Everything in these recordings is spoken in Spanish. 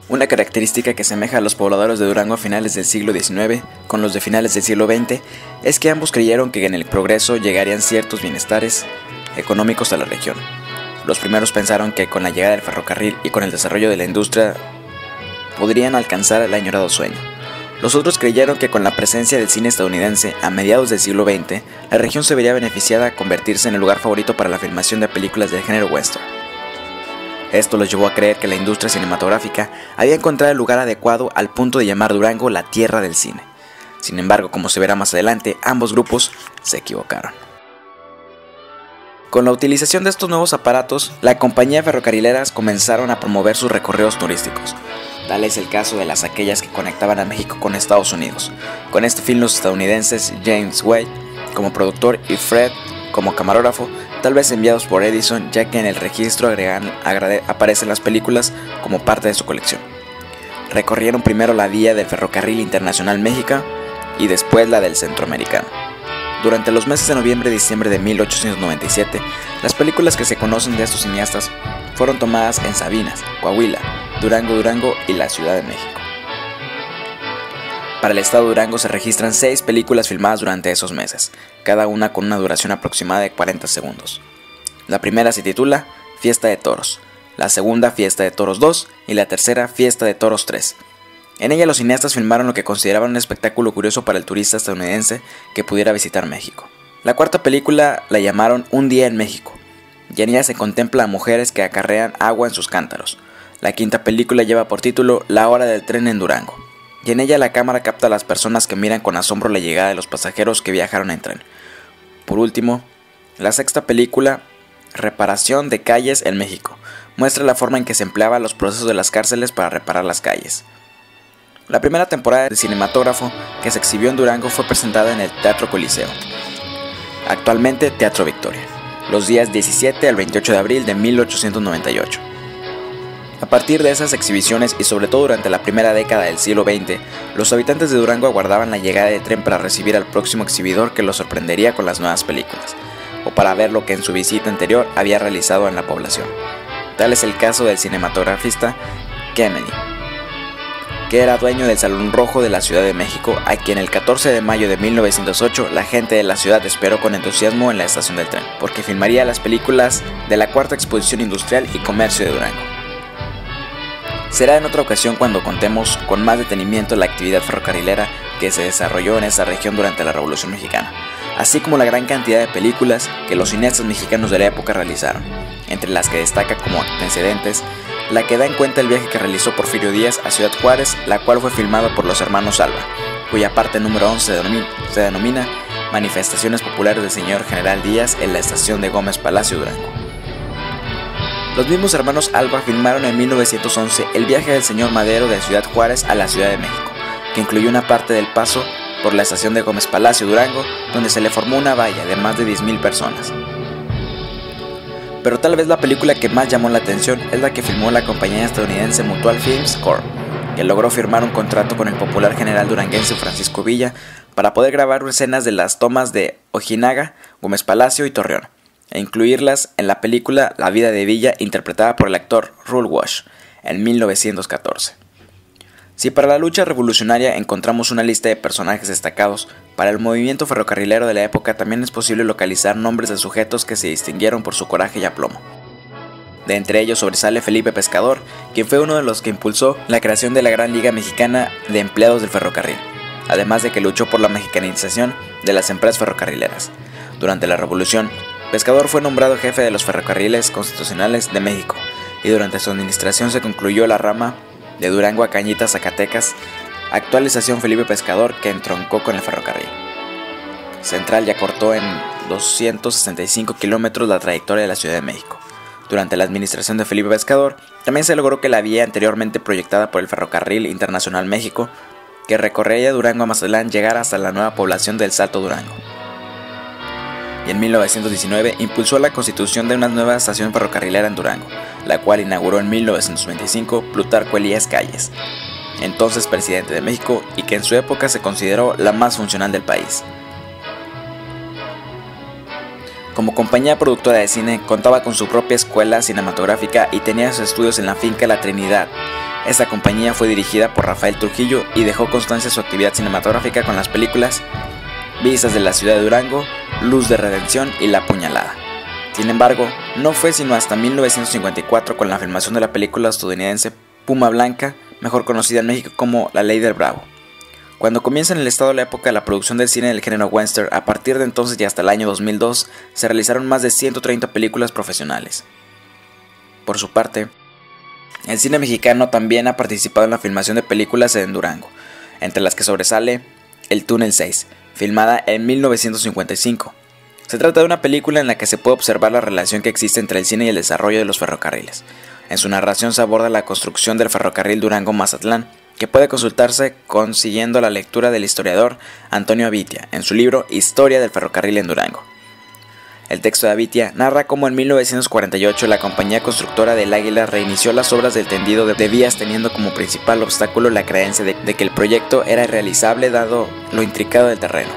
Una característica que asemeja a los pobladores de Durango a finales del siglo XIX con los de finales del siglo XX es que ambos creyeron que en el progreso llegarían ciertos bienestares económicos a la región. Los primeros pensaron que con la llegada del ferrocarril y con el desarrollo de la industria podrían alcanzar el añorado sueño. Los otros creyeron que con la presencia del cine estadounidense a mediados del siglo XX, la región se vería beneficiada a convertirse en el lugar favorito para la filmación de películas del género western. Esto los llevó a creer que la industria cinematográfica había encontrado el lugar adecuado al punto de llamar Durango la tierra del cine. Sin embargo, como se verá más adelante, ambos grupos se equivocaron. Con la utilización de estos nuevos aparatos, la compañía ferrocarrileras comenzaron a promover sus recorridos turísticos. Tal es el caso de las aquellas que conectaban a México con Estados Unidos. Con este fin los estadounidenses James Wade como productor y Fred como camarógrafo, tal vez enviados por Edison, ya que en el registro aparecen las películas como parte de su colección. Recorrieron primero la vía del Ferrocarril Internacional México y después la del Centroamericano. Durante los meses de noviembre y diciembre de 1897, las películas que se conocen de estos cineastas fueron tomadas en Sabinas, Coahuila, Durango y la Ciudad de México. Para el estado de Durango se registran 6 películas filmadas durante esos meses, cada una con una duración aproximada de 40 segundos. La primera se titula Fiesta de Toros, la segunda Fiesta de Toros 2 y la tercera Fiesta de Toros 3. En ella los cineastas filmaron lo que consideraban un espectáculo curioso para el turista estadounidense que pudiera visitar México. La cuarta película la llamaron Un día en México, y en ella se contempla a mujeres que acarrean agua en sus cántaros. La quinta película lleva por título La hora del tren en Durango, y en ella la cámara capta a las personas que miran con asombro la llegada de los pasajeros que viajaron en tren. Por último, la sexta película, Reparación de calles en México, muestra la forma en que se empleaban los procesos de las cárceles para reparar las calles. La primera temporada de cinematógrafo que se exhibió en Durango fue presentada en el Teatro Coliseo, actualmente Teatro Victoria, los días 17 al 28 de abril de 1898. A partir de esas exhibiciones y sobre todo durante la primera década del siglo XX, los habitantes de Durango aguardaban la llegada del tren para recibir al próximo exhibidor que los sorprendería con las nuevas películas, o para ver lo que en su visita anterior había realizado en la población. Tal es el caso del cinematografista Kennedy, que era dueño del Salón Rojo de la Ciudad de México, a quien el 14 de mayo de 1908 la gente de la ciudad esperó con entusiasmo en la estación del tren, porque filmaría las películas de la Cuarta Exposición Industrial y Comercio de Durango. Será en otra ocasión cuando contemos con más detenimiento la actividad ferrocarrilera que se desarrolló en esta región durante la Revolución Mexicana, así como la gran cantidad de películas que los cineastas mexicanos de la época realizaron, entre las que destaca como antecedentes la que da en cuenta el viaje que realizó Porfirio Díaz a Ciudad Juárez, la cual fue filmada por los hermanos Alba, cuya parte número 11 se denomina Manifestaciones Populares del Señor General Díaz en la estación de Gómez Palacio, Durango. Los mismos hermanos Alba filmaron en 1911 el viaje del señor Madero de Ciudad Juárez a la Ciudad de México, que incluyó una parte del paso por la estación de Gómez Palacio, Durango, donde se le formó una valla de más de 10,000 personas. Pero tal vez la película que más llamó la atención es la que filmó la compañía estadounidense Mutual Films Corp., que logró firmar un contrato con el popular general duranguense Francisco Villa para poder grabar escenas de las tomas de Ojinaga, Gómez Palacio y Torreón, e incluirlas en la película La vida de Villa, interpretada por el actor Ruhl Walsh en 1914. Si para la lucha revolucionaria encontramos una lista de personajes destacados, para el movimiento ferrocarrilero de la época también es posible localizar nombres de sujetos que se distinguieron por su coraje y aplomo. De entre ellos sobresale Felipe Pescador, quien fue uno de los que impulsó la creación de la Gran Liga Mexicana de Empleados del Ferrocarril, además de que luchó por la mexicanización de las empresas ferrocarrileras. Durante la Revolución, Pescador fue nombrado jefe de los ferrocarriles constitucionales de México, y durante su administración se concluyó la rama de Durango a Cañitas, Zacatecas, actual estación Felipe Pescador, que entroncó con el ferrocarril Central y acortó en 265 kilómetros la trayectoria de la Ciudad de México. Durante la administración de Felipe Pescador, también se logró que la vía anteriormente proyectada por el Ferrocarril Internacional México, que recorrería Durango a Mazatlán, llegara hasta la nueva población del Salto Durango. y en 1919 impulsó la constitución de una nueva estación ferrocarrilera en Durango, la cual inauguró en 1925 Plutarco Elías Calles, entonces presidente de México y que en su época se consideró la más funcional del país. Como compañía productora de cine, contaba con su propia escuela cinematográfica y tenía sus estudios en la finca La Trinidad. Esta compañía fue dirigida por Rafael Trujillo y dejó constancia de su actividad cinematográfica con las películas Vistas de la ciudad de Durango, Luz de Redención y La Puñalada. Sin embargo, no fue sino hasta 1954 con la filmación de la película estadounidense Puma Blanca, mejor conocida en México como La Ley del Bravo. Cuando comienza en el estado la época de la producción del cine del género western, a partir de entonces y hasta el año 2002, se realizaron más de 130 películas profesionales. Por su parte, el cine mexicano también ha participado en la filmación de películas en Durango, entre las que sobresale El Túnel 6, filmada en 1955. Se trata de una película en la que se puede observar la relación que existe entre el cine y el desarrollo de los ferrocarriles. En su narración se aborda la construcción del ferrocarril Durango-Mazatlán, que puede consultarse consiguiendo la lectura del historiador Antonio Avitia en su libro Historia del ferrocarril en Durango. El texto de Avitia narra cómo en 1948 la compañía constructora del Águila reinició las obras del tendido de vías teniendo como principal obstáculo la creencia de que el proyecto era irrealizable dado lo intricado del terreno.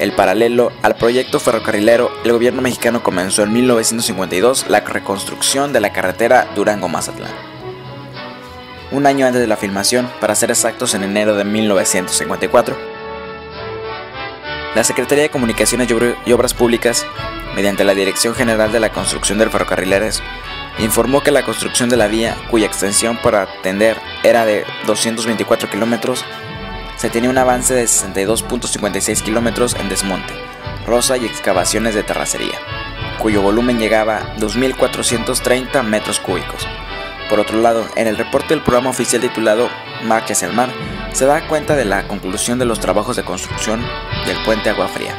El paralelo al proyecto ferrocarrilero, el gobierno mexicano comenzó en 1952 la reconstrucción de la carretera Durango-Mazatlán. Un año antes de la filmación, para ser exactos en enero de 1954, la Secretaría de Comunicaciones y Obras Públicas, mediante la Dirección General de la Construcción del Ferrocarriles, informó que la construcción de la vía, cuya extensión para atender era de 224 kilómetros, se tenía un avance de 62.56 kilómetros en desmonte, roza y excavaciones de terracería, cuyo volumen llegaba a 2.430 metros cúbicos. Por otro lado, en el reporte del programa oficial titulado Marcha hacia el mar, se da cuenta de la conclusión de los trabajos de construcción del puente Agua Fría,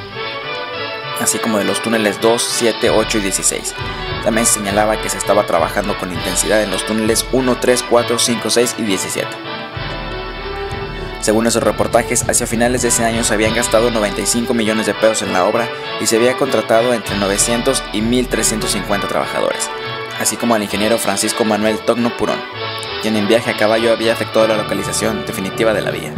así como de los túneles 2, 7, 8 y 16. También se señalaba que se estaba trabajando con intensidad en los túneles 1, 3, 4, 5, 6 y 17. Según esos reportajes, hacia finales de ese año se habían gastado 95 millones de pesos en la obra y se había contratado entre 900 y 1.350 trabajadores, así como al ingeniero Francisco Manuel Togno Purón, quien en viaje a caballo había efectuado la localización definitiva de la vía.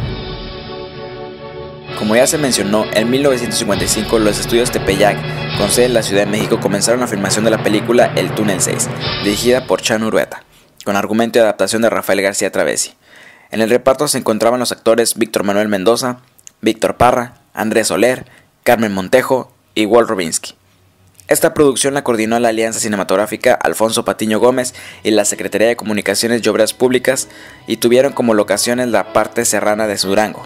Como ya se mencionó, en 1955 los estudios Tepeyac, con sede en la Ciudad de México, comenzaron la filmación de la película El Túnel 6, dirigida por Chano Urueta, con argumento y adaptación de Rafael García Travesi. En el reparto se encontraban los actores Víctor Manuel Mendoza, Víctor Parra, Andrés Soler, Carmen Montejo y Walt Rubinsky. Esta producción la coordinó la Alianza Cinematográfica Alfonso Patiño Gómez y la Secretaría de Comunicaciones y Obras Públicas y tuvieron como locaciones la parte serrana de Durango.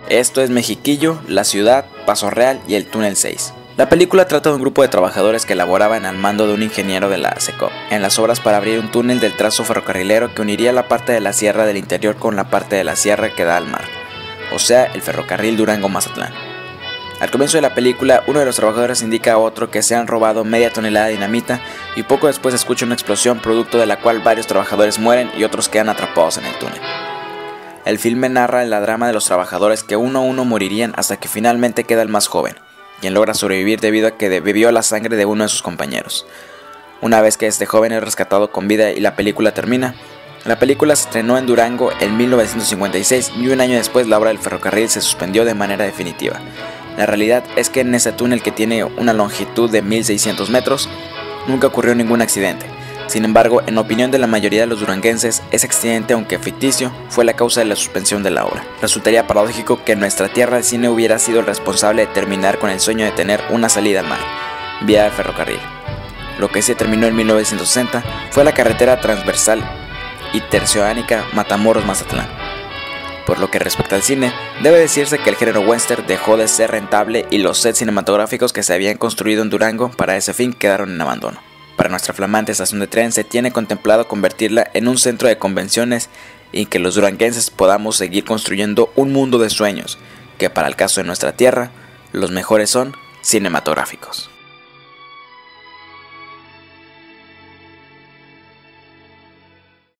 Esto es Mexiquillo, La Ciudad, Paso Real y El Túnel 6. La película trata de un grupo de trabajadores que laboraban al mando de un ingeniero de la SECOP en las obras para abrir un túnel del trazo ferrocarrilero que uniría la parte de la sierra del interior con la parte de la sierra que da al mar, o sea, el ferrocarril Durango-Mazatlán. Al comienzo de la película, uno de los trabajadores indica a otro que se han robado media tonelada de dinamita y poco después escucha una explosión producto de la cual varios trabajadores mueren y otros quedan atrapados en el túnel. El filme narra la drama de los trabajadores que uno a uno morirían hasta que finalmente queda el más joven, quien logra sobrevivir debido a que bebió la sangre de uno de sus compañeros. Una vez que este joven es rescatado con vida y la película termina, la película se estrenó en Durango en 1956 y un año después la obra del ferrocarril se suspendió de manera definitiva. La realidad es que en ese túnel, que tiene una longitud de 1600 metros, nunca ocurrió ningún accidente. Sin embargo, en opinión de la mayoría de los duranguenses, ese accidente, aunque ficticio, fue la causa de la suspensión de la obra. Resultaría paradójico que nuestra tierra de cine hubiera sido el responsable de terminar con el sueño de tener una salida al mar, vía el ferrocarril. Lo que se terminó en 1960 fue la carretera transversal interoceánica Matamoros-Mazatlán. Por lo que respecta al cine, debe decirse que el género western dejó de ser rentable y los sets cinematográficos que se habían construido en Durango para ese fin quedaron en abandono. Para nuestra flamante estación de tren se tiene contemplado convertirla en un centro de convenciones y que los duranguenses podamos seguir construyendo un mundo de sueños, que para el caso de nuestra tierra, los mejores son cinematográficos.